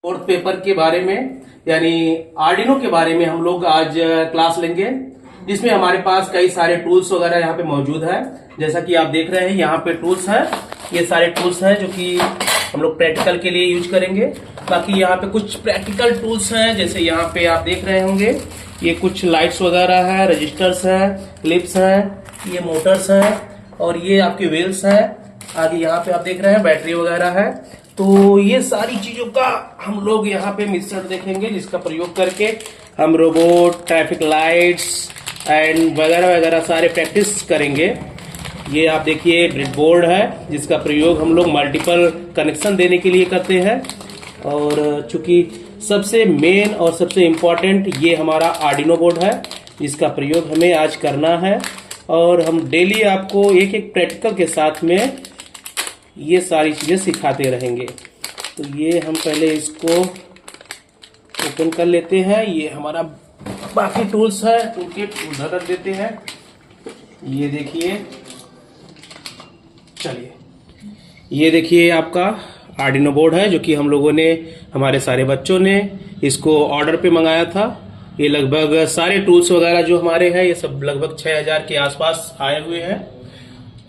Fourth paper के बारे में यानी आर्डिनो के बारे में हम लोग आज क्लास लेंगे, जिसमें हमारे पास कई सारे टूल्स वगैरह यहाँ पे मौजूद है। जैसा कि आप देख रहे हैं यहाँ पे टूल्स है, ये सारे टूल्स हैं जो कि हम लोग प्रैक्टिकल के लिए यूज करेंगे। बाकी यहाँ पे कुछ प्रैक्टिकल टूल्स हैं, जैसे यहाँ पे आप देख रहे होंगे ये कुछ लाइट्स वगैरह है, रजिस्टर्स है, क्लिप्स है, ये मोटर्स है और ये आपके व्हील्स है। आगे यहाँ पे आप देख रहे हैं बैटरी वगैरह है। तो ये सारी चीजों का हम लोग यहाँ पे मिश्रण देखेंगे, जिसका प्रयोग करके हम रोबोट, ट्रैफिक लाइट्स एंड वगैरह वगैरह सारे प्रैक्टिस करेंगे। ये आप देखिए ब्रेडबोर्ड है, जिसका प्रयोग हम लोग मल्टीपल कनेक्शन देने के लिए करते हैं। और चूंकि सबसे मेन और सबसे इम्पोर्टेंट ये हमारा आर्डिनो बोर्ड है, जिसका प्रयोग हमें आज करना है। और हम डेली आपको एक एक प्रैक्टिकल के साथ में ये सारी चीज़ें सिखाते रहेंगे। तो ये हम पहले इसको ओपन कर लेते हैं। ये हमारा बाकी टूल्स है, उनके उधर रख देते हैं। ये देखिए, चलिए ये देखिए आपका आर्डिनो बोर्ड है, जो कि हम लोगों ने, हमारे सारे बच्चों ने इसको ऑर्डर पे मंगाया था। ये लगभग सारे टूल्स वगैरह जो हमारे हैं ये सब लगभग 6000 के आसपास आए हुए हैं।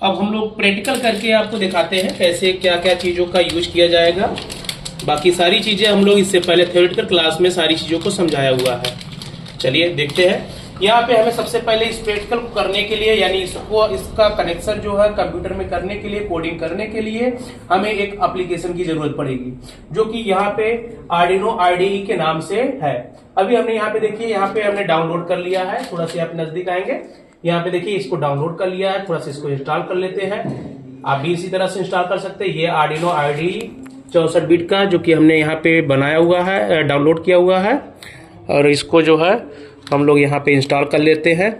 अब हम लोग प्रैक्टिकल करके आपको दिखाते हैं कैसे क्या क्या चीज़ों का यूज किया जाएगा। बाकी सारी चीज़ें हम लोग इससे पहले थ्योरेटिकल क्लास में सारी चीज़ों को समझाया हुआ है। चलिए देखते हैं। यहाँ पे हमें सबसे पहले इस प्रैक्टिकल को करने के लिए, यानी इसका कनेक्शन जो है कंप्यूटर में करने के लिए, कोडिंग करने के लिए हमें एक एप्लीकेशन की जरूरत पड़ेगी, जो कि यहाँ पे आर्डिनो आईडीई के नाम से है। अभी हमने यहाँ पे देखिए, यहाँ पे हमने डाउनलोड कर लिया है। थोड़ा सा आप नजदीक आएंगे, यहाँ पे देखिए इसको डाउनलोड कर लिया है। थोड़ा सा इसको इंस्टॉल कर लेते हैं। आप भी इसी तरह से इंस्टॉल कर सकते हैं। ये आर्डिनो आईडीई 64 बिट का जो कि हमने यहाँ पे बनाया हुआ है, डाउनलोड किया हुआ है। और इसको जो है हम लोग यहाँ पे इंस्टॉल कर लेते हैं।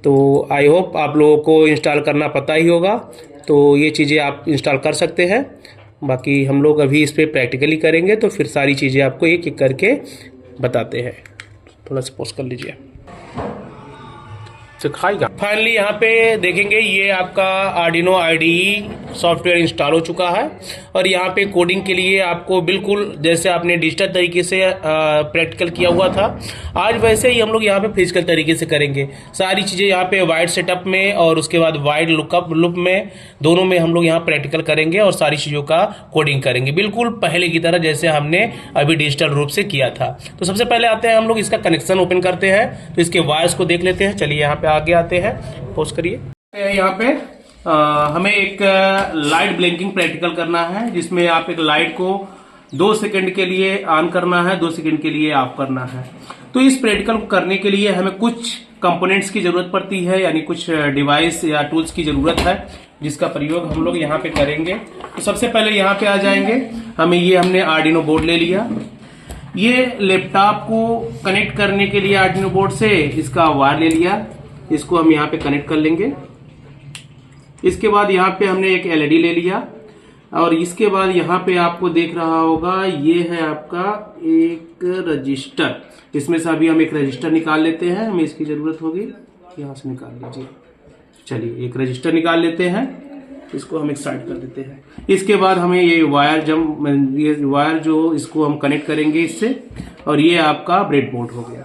तो आई होप आप लोगों को इंस्टॉल करना पता ही होगा, तो ये चीज़ें आप इंस्टॉल कर सकते हैं। बाकी हम लोग अभी इस पर प्रैक्टिकली करेंगे, तो फिर सारी चीज़ें आपको एक एक करके बताते हैं। थोड़ा सा पॉज कर लीजिए, सिखाएगा। फाइनली यहाँ पे देखेंगे ये आपका आर्डिनो आईडीई सॉफ्टवेयर इंस्टॉल हो चुका है। और यहाँ पे कोडिंग के लिए आपको बिल्कुल जैसे आपने डिजिटल तरीके से प्रैक्टिकल किया हुआ था, आज वैसे ही हम लोग यहाँ पे फिजिकल तरीके से करेंगे। सारी चीज़ें यहाँ पे वाइड सेटअप में और उसके बाद वाइड लुप में, दोनों में हम लोग यहाँ प्रैक्टिकल करेंगे और सारी चीज़ों का कोडिंग करेंगे, बिल्कुल पहले की तरह जैसे हमने अभी डिजिटल रूप से किया था। तो सबसे पहले आते हैं हम लोग इसका कनेक्शन ओपन करते हैं, तो इसके वायर्स को देख लेते हैं। चलिए यहाँ पे आगे आते हैं, पोज करिए। यहाँ पे हमें एक लाइट ब्लिंकिंग प्रैक्टिकल करना है, जिसमें आप एक लाइट को 2 सेकंड के लिए ऑन करना है, 2 सेकंड के लिए ऑफ करना है। तो इस प्रैक्टिकल को करने के लिए हमें कुछ कंपोनेंट्स की जरूरत पड़ती है, यानी कुछ डिवाइस या टूल्स की जरूरत है, जिसका प्रयोग हम लोग यहाँ पे करेंगे। तो सबसे पहले यहाँ पे आ जाएंगे। हमने आर्डिनो बोर्ड ले लिया। ये लैपटॉप को कनेक्ट करने के लिए आर्डिनो बोर्ड से इसका वायर ले लिया, इसको हम यहाँ पे कनेक्ट कर लेंगे। इसके बाद यहाँ पे हमने एक एलईडी ले लिया, और इसके बाद यहाँ पे आपको देख रहा होगा ये है आपका एक रजिस्टर। इसमें से अभी हम एक रजिस्टर निकाल लेते हैं, हमें इसकी जरूरत होगी, यहाँ से निकाल लीजिए। चलिए एक रजिस्टर निकाल लेते हैं, इसको हम एक साइड कर देते हैं। इसके बाद हमें ये वायर जो इसको हम कनेक्ट करेंगे इससे, और ये आपका ब्रेडबोर्ड हो गया।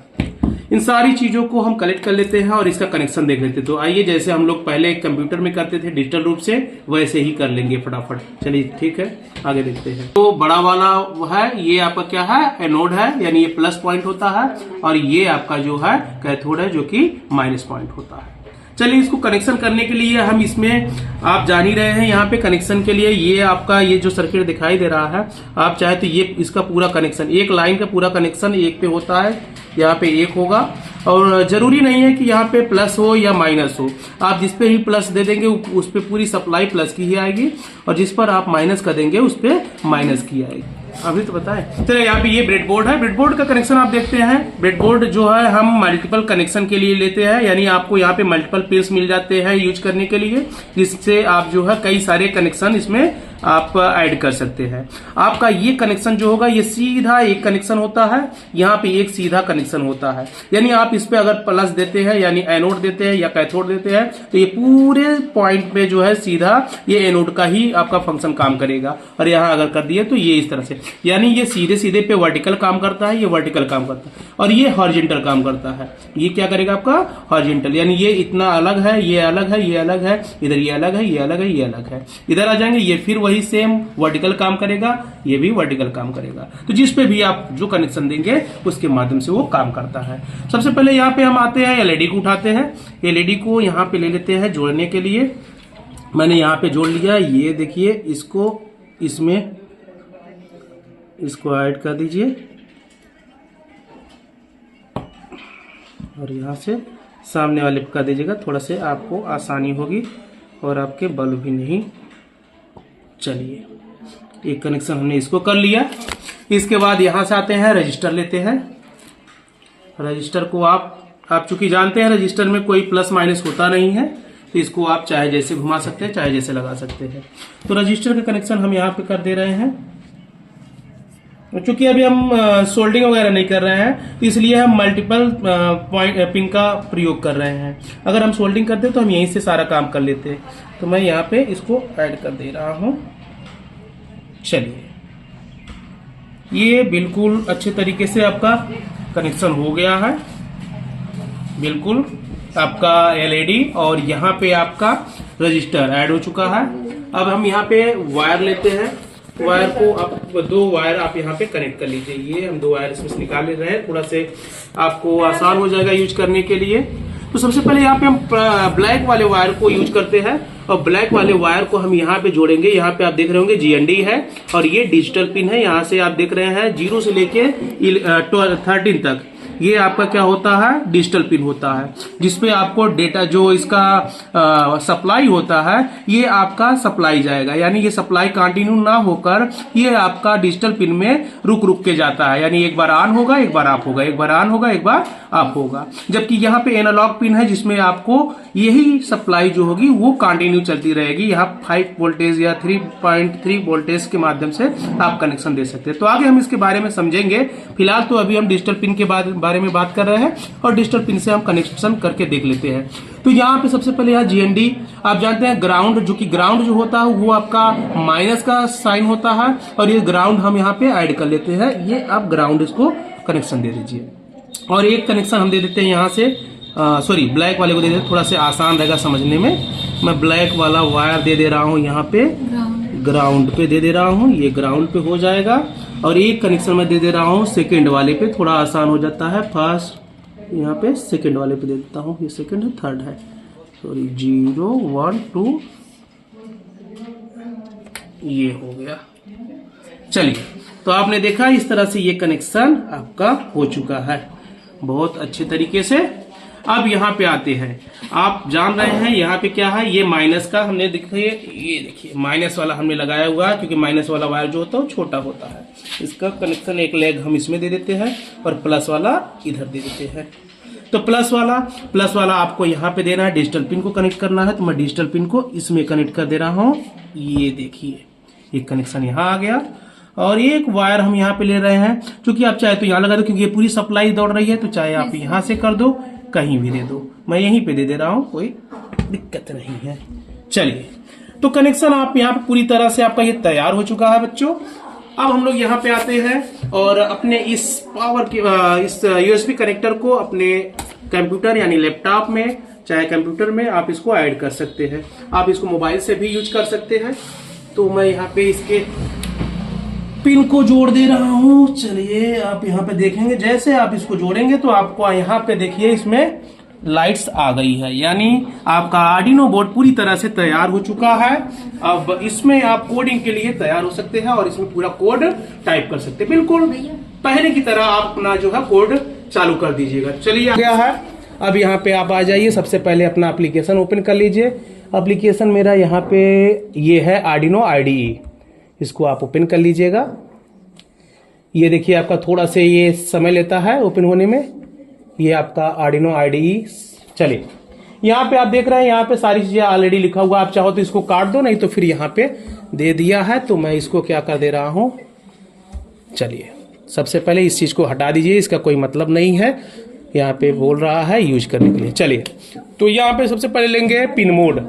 इन सारी चीजों को हम कलेक्ट कर लेते हैं और इसका कनेक्शन देख लेते हैं। तो आइए, जैसे हम लोग पहले कंप्यूटर में करते थे डिजिटल रूप से, वैसे ही कर लेंगे फटाफट। चलिए ठीक है, आगे देखते हैं। तो बड़ा वाला है, ये आपका क्या है, एनोड है, यानी ये प्लस पॉइंट होता है, और ये आपका जो है कैथोड है, जो कि माइनस पॉइंट होता है। चलिए इसको कनेक्शन करने के लिए हम इसमें, आप जान ही रहे हैं, यहाँ पे कनेक्शन के लिए ये आपका ये जो सर्किट दिखाई दे रहा है, आप चाहे तो ये इसका पूरा कनेक्शन, एक लाइन का पूरा कनेक्शन एक पे होता है, यहाँ पे एक होगा। और जरूरी नहीं है कि यहाँ पे प्लस हो या माइनस हो, आप जिस पे ही प्लस दे देंगे उस पे पूरी सप्लाई प्लस की ही आएगी, और जिस पर आप माइनस कर देंगे उस पे माइनस की आएगी। अभी तो बताएं। चलिए यहाँ पे ये ब्रेडबोर्ड है। ब्रेडबोर्ड का कनेक्शन आप देखते हैं। ब्रेडबोर्ड जो है हम मल्टीपल कनेक्शन के लिए लेते हैं, यानी आपको यहाँ पे मल्टीपल पिन्स मिल जाते हैं यूज करने के लिए, जिससे आप जो है कई सारे कनेक्शन इसमें आप ऐड कर सकते हैं। आपका ये कनेक्शन जो होगा ये सीधा एक कनेक्शन होता है, यहाँ पे एक सीधा कनेक्शन होता है। यानी आप इस पे अगर प्लस देते हैं यानी एनोड देते हैं या कैथोड देते हैं तो ये पूरे पॉइंट पे जो है सीधा ये एनोड का ही आपका फंक्शन काम करेगा। और यहाँ अगर कर दिए तो ये इस तरह से, यानी ये सीधे सीधे पे वर्टिकल काम करता है, ये वर्टिकल काम करता है, और ये हॉरिजॉन्टल काम करता है। ये क्या करेगा आपका हॉरिजॉन्टल, यानी ये इतना अलग है, ये अलग है, ये अलग है, इधर ये अलग है, ये अलग है, ये अलग है। इधर आ जाएंगे, ये फिर वही सेम वर्टिकल काम करेगा, ये भी वर्टिकल काम करेगा। तो जिस पे भी आप जो कनेक्शन देंगे उसके माध्यम से वो काम करता है। सबसे पहले यहाँ पे हम आते हैं, एलईडी को उठाते हैं। एलईडी को यहाँ पे ले लेते हैं जोड़ने के लिए। मैंने यहाँ पे जोड़ लिया, ये देखिए, इसको इसमें इसको ऐड कर दीजिए और यहाँ से सामने वाले पे कर दीजिएगा, थोड़ा से आपको आसानी होगी और आपके बल्ब भी नहीं। चलिए, एक कनेक्शन हमने इसको कर लिया। इसके बाद यहाँ से आते हैं, रजिस्टर लेते हैं। रजिस्टर को आप चूंकि जानते हैं रजिस्टर में कोई प्लस माइनस होता नहीं है, तो इसको आप चाहे जैसे घुमा सकते हैं, चाहे जैसे लगा सकते हैं। तो रजिस्टर का कनेक्शन हम यहाँ पे कर दे रहे हैं। चूंकि अभी हम सोल्डिंग वगैरह नहीं कर रहे हैं, इसलिए हम मल्टीपल पिन का प्रयोग कर रहे हैं। अगर हम सोल्डिंग करते तो हम यहीं से सारा काम कर लेते। तो मैं यहाँ पे इसको ऐड कर दे रहा हूँ। चलिए, ये बिल्कुल अच्छे तरीके से आपका कनेक्शन हो गया है। बिल्कुल आपका एलईडी और यहाँ पे आपका रजिस्टर ऐड हो चुका है। अब हम यहाँ पे वायर लेते हैं। वायर को आप दो वायर आप यहाँ पे कनेक्ट कर लीजिए। ये हम दो वायर इसमें से निकाल ले रहे हैं, थोड़ा से आपको आसान हो जाएगा यूज करने के लिए। तो सबसे पहले यहाँ पे हम ब्लैक वाले वायर को यूज करते हैं और ब्लैक वाले वायर को हम यहाँ पे जोड़ेंगे। यहाँ पे आप देख रहे होंगे GND है और ये डिजिटल पिन है। यहाँ से आप देख रहे हैं 0 से लेके 13 तक ये आपका क्या होता है, डिजिटल पिन होता है, जिसपे आपको डेटा जो इसका सप्लाई होता है ये आपका सप्लाई जाएगा। यानी ये सप्लाई कंटिन्यू ना होकर ये आपका डिजिटल पिन में रुक रुक के जाता है। यानी एक बार ऑन होगा, एक बार ऑफ होगा, एक बार ऑन होगा, एक बार ऑफ होगा। जबकि यहाँ पे एनालॉग पिन है जिसमें आपको यही सप्लाई जो होगी वो कंटिन्यू चलती रहेगी। यहाँ 5 वोल्टेज या 3.3 वोल्टेज के माध्यम से आप कनेक्शन दे सकते हैं। तो आगे हम इसके बारे में समझेंगे। फिलहाल तो अभी हम डिजिटल पिन के बारे में बात कर रहे हैं और डिजिटल पिन से हम कनेक्शन करके देख लेते हैं। तो यहाँ पे सबसे पहले यहाँ GND आप जानते हैं, ग्राउंड, जो कि ग्राउंड जो होता है वो आपका माइनस का साइन होता है और ये ग्राउंड हम यहाँ पे ऐड कर लेते हैं। ये आप ग्राउंड इसको कनेक्शन दे दीजिए और एक कनेक्शन हम दे देते हैं यहाँ से, सॉरी ब्लैक वाले को दे देते, थोड़ा सा आसान रहेगा समझने में। मैं ब्लैक वाला वायर दे रहा हूँ यहाँ पे, ग्राउंड पे दे रहा हूँ, ये ग्राउंड पे हो जाएगा। और एक कनेक्शन में दे रहा हूँ सेकंड वाले पे, थोड़ा आसान हो जाता है। फर्स्ट यहाँ पे सेकंड वाले पे दे देता हूँ, ये सेकंड है, थर्ड है, सॉरी 0 1 2, ये हो गया। चलिए, तो आपने देखा इस तरह से ये कनेक्शन आपका हो चुका है बहुत अच्छे तरीके से। अब यहाँ पे आते हैं, आप जान रहे हैं यहाँ पे क्या है, ये माइनस का हमने देखिए, ये देखिए माइनस वाला हमने लगाया हुआ है, क्योंकि माइनस वाला वायर जो होता है वो छोटा होता है। इसका कनेक्शन एक लेग हम इसमें दे देते हैं और प्लस वाला इधर दे देते हैं। तो प्लस वाला आपको यहाँ पे देना है, डिजिटल पिन को कनेक्ट करना है। तो मैं डिजिटल पिन को इसमें कनेक्ट कर दे रहा हूँ। ये देखिए, एक कनेक्शन यहाँ आ गया और एक वायर हम यहाँ पे ले रहे हैं। क्योंकि आप चाहे तो यहाँ लगा दो, क्योंकि ये पूरी सप्लाई दौड़ रही है, तो चाहे आप यहाँ से कर दो, कहीं भी दे दो। मैं यहीं पे दे रहा हूँ, कोई दिक्कत नहीं है। चलिए, तो कनेक्शन आप यहाँ पे पूरी तरह से आपका ये तैयार हो चुका है बच्चों। अब हम लोग यहाँ पे आते हैं और अपने इस पावर के इस USB कनेक्टर को अपने कंप्यूटर यानी लैपटॉप में, चाहे कंप्यूटर में आप इसको ऐड कर सकते हैं। आप इसको मोबाइल से भी यूज कर सकते हैं। तो मैं यहाँ पे इसके पिन को जोड़ दे रहा हूँ। चलिए, आप यहाँ पे देखेंगे, जैसे आप इसको जोड़ेंगे तो आपको यहाँ पे देखिए इसमें लाइट्स आ गई है, यानी आपका आर्डिनो बोर्ड पूरी तरह से तैयार हो चुका है। अब इसमें आप कोडिंग के लिए तैयार हो सकते हैं और इसमें पूरा कोड टाइप कर सकते हैं। बिल्कुल पहले की तरह आप अपना जो है कोड चालू कर दीजिएगा। चलिए, आ गया है। अब यहाँ पे आप आ जाइए, सबसे पहले अपना एप्लीकेशन ओपन कर लीजिए। एप्लीकेशन मेरा यहाँ पे ये है आर्डिनो IDE, इसको आप ओपन कर लीजिएगा। ये देखिए, आपका थोड़ा से ये समय लेता है ओपन होने में। ये आपका आर्डिनो IDE। चलिए, यहाँ पे आप देख रहे हैं, यहाँ पे सारी चीजें ऑलरेडी लिखा हुआ, आप चाहो तो इसको काट दो, नहीं तो फिर यहाँ पे दे दिया है। तो मैं इसको क्या कर दे रहा हूं, चलिए सबसे पहले इस चीज को हटा दीजिए, इसका कोई मतलब नहीं है, यहाँ पे बोल रहा है यूज करने के लिए। चलिए तो यहाँ पे सबसे पहले लेंगे पिन मोड,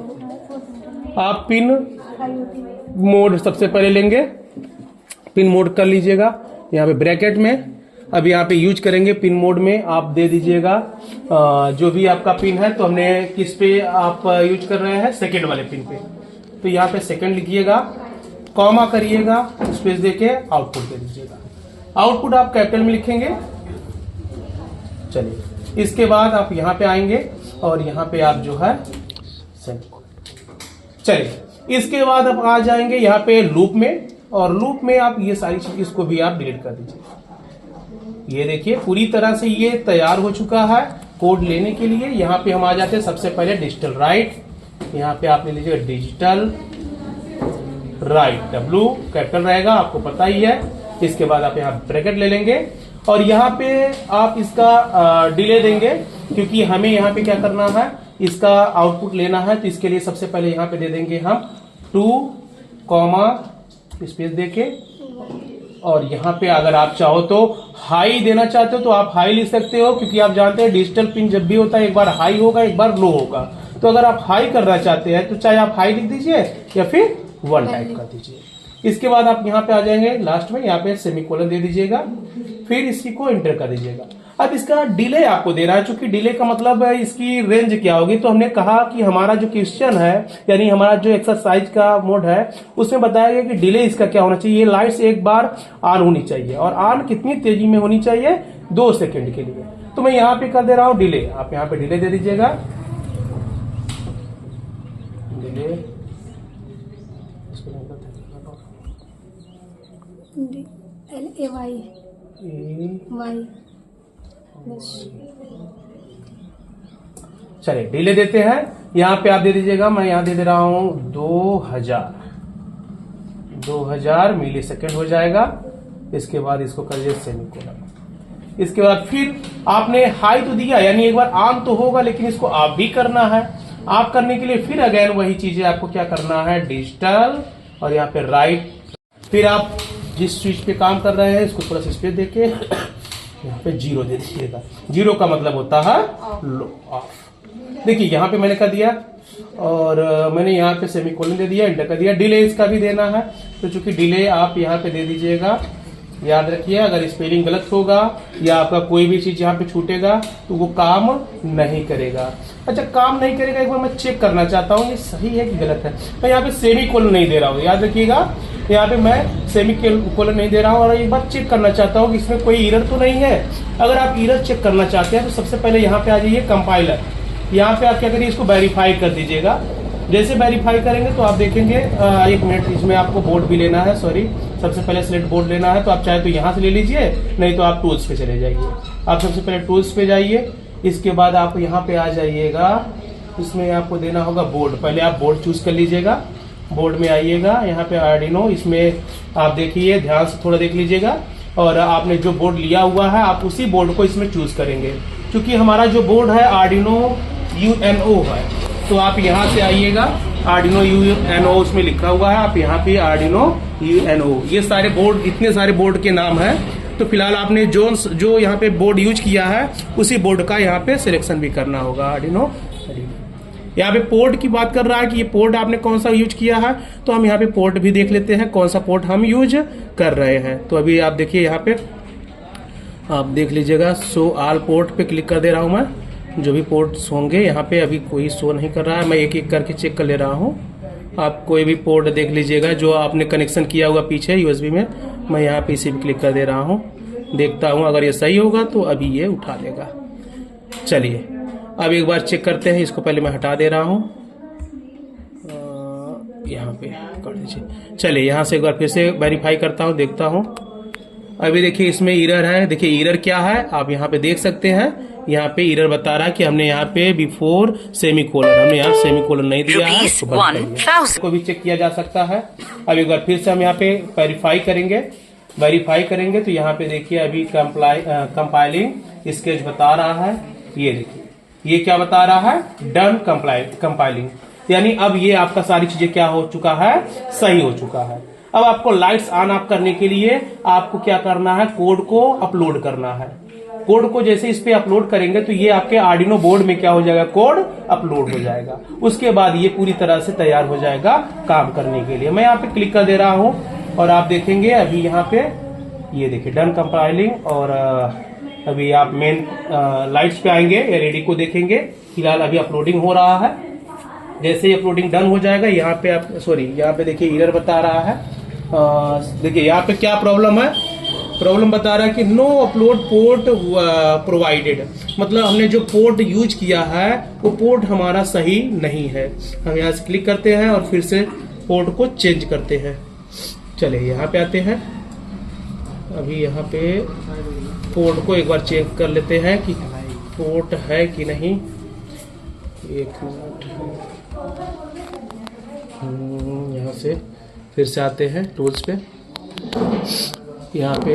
आप पिन मोड सबसे पहले लेंगे, पिन मोड कर लीजिएगा यहाँ पे ब्रैकेट में। अब यहाँ पे यूज करेंगे पिन मोड में, आप दे दीजिएगा जो भी आपका पिन है। तो हमने किस पे आप यूज कर रहे हैं, सेकेंड वाले पिन पे, तो यहाँ पे सेकेंड लिखिएगा, कॉमा करिएगा, स्पेस देके आउटपुट दे दीजिएगा। आउटपुट आप कैपिटल में लिखेंगे। चलिए इसके बाद आप यहाँ पे आएंगे और यहाँ पे आप जो है चलिए इसके बाद आप आ जाएंगे यहाँ पे लूप में, और लूप में आप ये सारी चीज इसको भी आप डिलीट कर दीजिए। ये देखिए पूरी तरह से ये तैयार हो चुका है कोड लेने के लिए। यहाँ पे हम आ जाते हैं सबसे पहले डिजिटल राइट, यहाँ पे आप ले लीजिएगा डिजिटल राइट, W कैपिटल रहेगा, आपको पता ही है। इसके बाद आप यहाँ ब्रैकेट ले लेंगे और यहाँ पे आप इसका डिले देंगे, क्योंकि हमें यहाँ पे क्या करना है, इसका आउटपुट लेना है। तो इसके लिए सबसे पहले यहाँ पे दे देंगे हम 2 कॉमा स्पेस देके, और यहाँ पे अगर आप चाहो तो हाई देना चाहते हो तो आप हाई लिख सकते हो, क्योंकि आप जानते हैं डिजिटल पिन जब भी होता है एक बार हाई होगा एक बार लो होगा। तो अगर आप हाई करना चाहते हैं तो चाहे आप हाई लिख दीजिए या फिर 1 टाइप कर दीजिए। इसके बाद आप यहाँ पे आ जाएंगे लास्ट में, यहाँ पे सेमीकोलन दे दीजिएगा, फिर इसी को एंटर कर दीजिएगा। अब इसका डिले आपको दे रहा है, चूंकि डिले का मतलब है इसकी रेंज क्या होगी। तो हमने कहा कि हमारा जो क्वेश्चन है, यानी हमारा जो एक्सरसाइज का मोड है, उसमें बताया गया कि डिले इसका क्या होना चाहिए। ये लाइट्स एक बार ऑन होनी चाहिए, और ऑन कितनी तेजी में होनी चाहिए, 2 सेकेंड के लिए। तो मैं यहाँ पे कर दे रहा हूँ डिले, आप यहाँ पे डिले दे दीजिएगा, डिले चलिए डिले देते हैं। यहाँ पे आप दे दीजिएगा, मैं यहाँ दे रहा हूं 2000 मिली सेकेंड हो जाएगा। इसके बाद इसको कर दीजिए सेमीकोलन। इसके बाद फिर आपने हाई तो दिया, यानी एक बार ऑन तो होगा, लेकिन इसको आप भी करना है। आप करने के लिए फिर अगेन वही चीजें आपको क्या करना है, डिजिटल और यहाँ पे राइट, फिर आप जिस स्विच पे काम कर रहे हैं इसको थोड़ा सा स्पेस देके यहाँ पे 0 दे दीजिएगा। 0 का मतलब होता है लो ऑफ। देखिए यहाँ पे मैंने कर दिया, और मैंने यहाँ पे सेमीकोलन दे दिया, एंटर कर दिया। डिले इसका भी देना है, तो चूंकि डिले आप यहाँ पे दे दीजिएगा। याद रखिए अगर स्पेलिंग गलत होगा या आपका कोई भी चीज यहाँ पे छूटेगा तो वो काम नहीं करेगा। अच्छा काम नहीं करेगा, एक बार मैं चेक करना चाहता हूँ ये सही है कि गलत है। मैं यहाँ पे सेमीकोलन नहीं दे रहा हूँ, याद रखिएगा यहाँ पे मैं सेमीकोलन नहीं दे रहा हूँ, और एक बार चेक करना चाहता हूँ कि इसमें कोई एरर तो नहीं है। अगर आप एरर चेक करना चाहते हैं तो सबसे पहले यहाँ पे आ जाइए कंपाइलर, यहाँ पे आप क्या करिए, इसको वेरीफाई कर दीजिएगा। जैसे वेरीफाई करेंगे तो आप देखेंगे 1 मिनट, इसमें आपको बोर्ड भी लेना है, सॉरी सबसे पहले सिलेक्ट बोर्ड लेना है। तो आप चाहे तो यहाँ से ले लीजिए, नहीं तो आप टूल्स पे चले जाइए। आप सबसे पहले टूल्स पे जाइए, इसके बाद आप यहाँ पे आ जाइएगा, इसमें आपको देना होगा बोर्ड। पहले आप बोर्ड चूज कर लीजिएगा, बोर्ड में आइएगा, यहाँ पे आर्डिनो, इसमें आप देखिए ध्यान से थोड़ा देख लीजिएगा, और आपने जो बोर्ड लिया हुआ है आप उसी बोर्ड को इसमें चूज करेंगे। क्योंकि हमारा जो बोर्ड है आर्डिनो UNO है, तो आप यहाँ से आइएगा, आर्डिनो UNO उसमें लिखा हुआ है, आप यहाँ पे आर्डिनो UNO, ये सारे बोर्ड, इतने सारे बोर्ड के नाम है। तो फिलहाल आपने जो यहाँ पे बोर्ड यूज किया है उसी बोर्ड का यहाँ पे सिलेक्शन भी करना होगा, आर्डिनो। यहाँ पे पोर्ट की बात कर रहा है कि ये पोर्ट आपने कौन सा यूज किया है, तो हम यहाँ पे पोर्ट भी देख लेते हैं कौन सा पोर्ट हम यूज कर रहे हैं। तो अभी आप देखिए यहाँ पे आप देख लीजिएगा, शो ऑल पोर्ट पे क्लिक कर दे रहा हूँ मैं। जो भी पोर्ट्स होंगे यहाँ पे अभी कोई शो नहीं कर रहा है, मैं एक एक करके चेक कर ले रहा हूँ। आप कोई भी पोर्ट देख लीजिएगा जो आपने कनेक्शन किया हुआ पीछे USB में, मैं यहाँ पे इसी पे क्लिक कर दे रहा हूँ, देखता हूँ अगर ये सही होगा तो अभी ये उठा लेगा। चलिए अब एक बार चेक करते हैं, इसको पहले मैं हटा दे रहा हूँ, यहाँ पे कर दीजिए। चलिए यहाँ से एक बार फिर से वेरीफाई करता हूँ, देखता हूँ। अभी देखिए इसमें एरर है, देखिए एरर क्या है आप यहाँ पे देख सकते हैं। यहाँ पे एरर बता रहा है कि हमने यहाँ पे बिफोर सेमीकोलन, हमने यहाँ सेमीकोलन नहीं दिया है, इसको भी चेक किया जा सकता है। अब एक बार फिर से हम यहाँ पे वेरीफाई करेंगे तो यहाँ पे देखिए अभी कंपाइलिंग स्केच बता रहा है, ये देखिए ये क्या बता रहा है, डन कंपाइलिंग, यानी अब ये आपका सारी चीजें क्या हो चुका है, सही हो चुका है। अब आपको लाइट्स ऑन ऑफ करने के लिए आपको क्या करना है, कोड को अपलोड करना है। कोड को जैसे इस पे अपलोड करेंगे तो ये आपके आर्डिनो बोर्ड में क्या हो जाएगा, कोड अपलोड हो जाएगा। उसके बाद ये पूरी तरह से तैयार हो जाएगा काम करने के लिए। मैं यहाँ पे क्लिक कर दे रहा हूँ और आप देखेंगे अभी यहाँ पे ये देखिए डन कंपाइलिंग, और अभी आप मेन लाइट्स पे आएंगे, एलईडी को देखेंगे। फिलहाल अभी अपलोडिंग हो रहा है। जैसे ही अपलोडिंग डन हो जाएगा यहाँ पे आप यहाँ पे देखिए एरर बता रहा है। देखिए यहाँ पे क्या प्रॉब्लम है, प्रॉब्लम बता रहा है कि नो अपलोड पोर्ट प्रोवाइडेड, मतलब हमने जो पोर्ट यूज किया है वो पोर्ट हमारा सही नहीं है। हम यहाँ से क्लिक करते हैं और फिर से पोर्ट को चेंज करते हैं। चलिए यहाँ पे आते हैं, अभी यहाँ पे पोर्ट को एक बार चेक कर लेते हैं कि पोर्ट है कि नहीं। एक मिनट, यहाँ से फिर से आते हैं टूल्स पे, यहाँ पे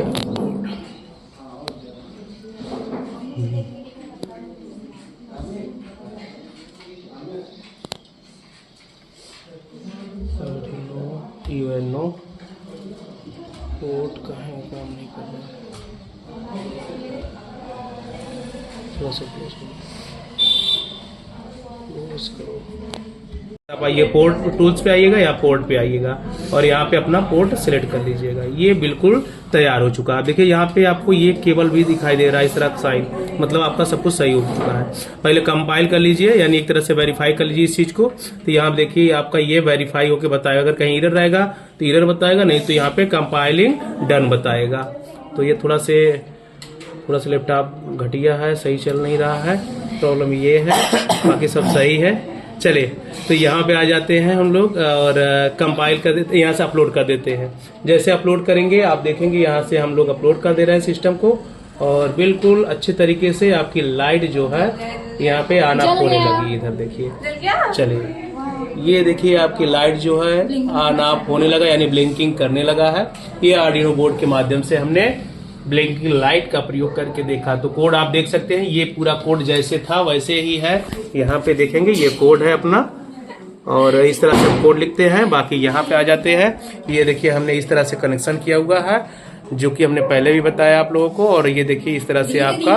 यूएनओ पोर्ट का है, काम नहीं कर रहा है, थोड़ा सा क्लोज करो। आप आइए पोर्ट टूल्स पे आइएगा या पोर्ट पे आइएगा और यहाँ पे अपना पोर्ट सिलेक्ट कर लीजिएगा। ये बिल्कुल तैयार हो चुका है। देखिए यहाँ पे आपको ये केबल भी दिखाई दे रहा है इस तरह का साइन, मतलब आपका सब कुछ सही हो चुका है। पहले कंपाइल कर लीजिए, यानी एक तरह से वेरीफाई कर लीजिए इस चीज को। तो यहाँ देखिए आपका ये वेरीफाई होकर बताएगा, अगर कहीं एरर रहेगा तो एरर बताएगा, नहीं तो यहाँ पे कंपाइलिंग डन बताएगा। तो ये थोड़ा सा लैपटॉप घटिया है, सही चल नहीं रहा है, प्रॉब्लम ये है, बाकी सब सही है। चले तो यहाँ पे आ जाते हैं हम लोग और कंपाइल कर देते, यहाँ से अपलोड कर देते हैं। जैसे अपलोड करेंगे आप देखेंगे यहाँ से हम लोग अपलोड कर दे रहे हैं सिस्टम को, और बिल्कुल अच्छे तरीके से आपकी लाइट जो है यहाँ पे ऑन ऑफ होने लगी। इधर देखिए, चलिए ये देखिए आपकी लाइट जो है ऑन ऑफ होने लगा, यानी ब्लिंकिंग करने लगा है। ये आर्डिनो बोर्ड के माध्यम से हमने ब्लिंकिंग लाइट का प्रयोग करके देखा। तो कोड आप देख सकते हैं, ये पूरा कोड जैसे था वैसे ही है। यहाँ पे देखेंगे ये कोड है अपना, और इस तरह से कोड लिखते हैं। बाकी यहाँ पे आ जाते हैं, ये देखिए हमने इस तरह से कनेक्शन किया हुआ है, जो कि हमने पहले भी बताया आप लोगों को। और ये देखिए इस तरह से आपका,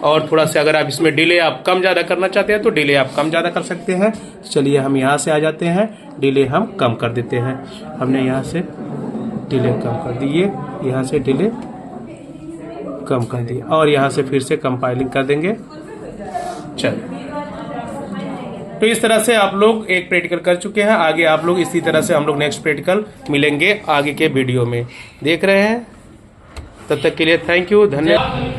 और थोड़ा सा अगर आप इसमें डिले आप कम ज्यादा करना चाहते हैं तो डिले आप कम ज्यादा कर सकते हैं। चलिए हम यहाँ से आ जाते हैं, डिले हम कम कर देते हैं। हमने यहाँ से डिले कम कर दिए, यहाँ से डिले कम कर दिया, और यहाँ से फिर से कंपाइलिंग कर देंगे। चलिए तो इस तरह से आप लोग एक प्रैक्टिकल कर चुके हैं। आगे आप लोग इसी तरह से हम लोग नेक्स्ट प्रैक्टिकल मिलेंगे आगे के वीडियो में। देख रहे हैं, तब तक के लिए थैंक यू, धन्यवाद।